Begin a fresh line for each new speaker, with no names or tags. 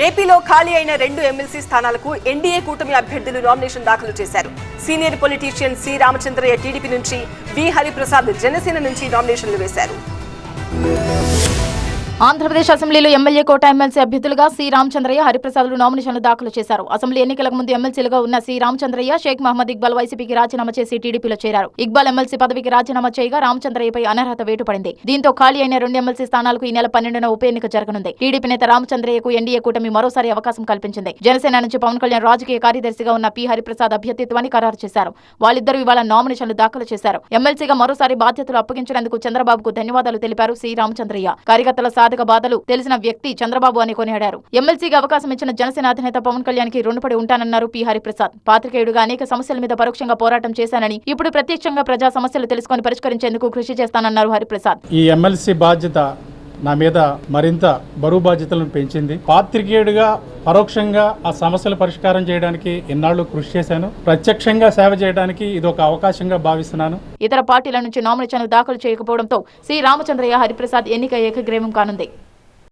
ఏపీలో ఖాళీ అయిన 2 ఎమ్మెల్సీ స్థానాలకు ఎన్డీఏ కూటమి అభ్యర్థులు నామినేషన్ దాఖలు చేశారు. Senior politician C Ramachandraiah TDP నుంచి, వి హరిప్రసాద్ జనసేన నుంచి నామినేషన్లు వేశారు.
ఆంధ్రప్రదేశ్ అసెంబ్లీలో ఎమ్మెల్యే కోట ఎమ్మెల్సీ అభ్యర్థులుగా సి రామచంద్రయ్య, హరిప్రసాద్లు నామినేషన్లు దాఖలు చేశారు. అసెంబ్లీ ఎన్నికలకు ముందు ఎమ్మెల్సీలుగా ఉన్న సి రామచంద్రయ్య, షేక్ మహమ్మద్ ఇక్బాల్ వైసీపీకి రాజీనామా చేసి టీడీపీలో చేరారు. ఇక్బాల్ ఎమ్మెల్సీ పదవికి రాజీనామా చేయగా రామచంద్రయ్యపై అనర్హత వేటు పడింది. దీంతో ఖాళీ అయిన 2 ఎమ్మెల్సీ స్థానాలకు ఈ నెల 12న ఉప ఎన్నిక జరగనుంది. టీడీపీ నేత రామచంద్రయ్యకు ఎన్డీఏ కూటమి మరోసారి అవకాశం కల్పించింది. జనసేన నుంచి పవన్ కళ్యాణ్ రాజకీయ కార్యదర్శిగా ఉన్న పి హరిప్రసాద్ అభ్యర్థిత్వాన్ని ఖరారు చేశారు. వాళ్ళిద్దరూ ఇవాళ నామినేషన్లు దాఖలు చేశారు. ఎమ్మెల్సీగా మరోసారి బాధ్యతలు అప్పగించినందుకు చంద్రబాబుకు ధన్యవాదాలు తెలిపారు సి రామచంద్రయ్య. కార్యకర్తల సాధక బాధలు తెలిసిన వ్యక్తి చంద్రబాబు అని కొనియాడారు. ఎమ్మెల్సీగా అవకాశం ఇచ్చిన జనసేన అధినేత పవన్ కళ్యాణ్ కి రుణపడి ఉంటానన్నారు పి హరిప్రసాద్. పాత్రికేయుడుగా అనేక సమస్యల మీద పరోక్షంగా పోరాటం చేశానని, ఇప్పుడు ప్రత్యక్షంగా ప్రజా సమస్యలు తెలుసుకొని పరిష్కరించేందుకు కృషి చేస్తానన్నారు హరిప్రసాద్.
ఈ ఎమ్మెల్సీ బాధ్యత నా మీద మరింత బరువు బాధ్యతలను పెంచింది. పాత్రికేయుడిగా పరోక్షంగా ఆ సమస్యల పరిష్కారం చేయడానికి ఎన్నాళ్ళు కృషి చేశాను. ప్రత్యక్షంగా సేవ చేయడానికి ఇది ఒక అవకాశంగా భావిస్తున్నాను.
ఇతర పార్టీల నుంచి నామినేషన్లు దాఖలు చేయకపోవడంతో సి రామచంద్రయ్య, హరిప్రసాద్ ఎన్నిక ఏకగ్రీవం కానుంది.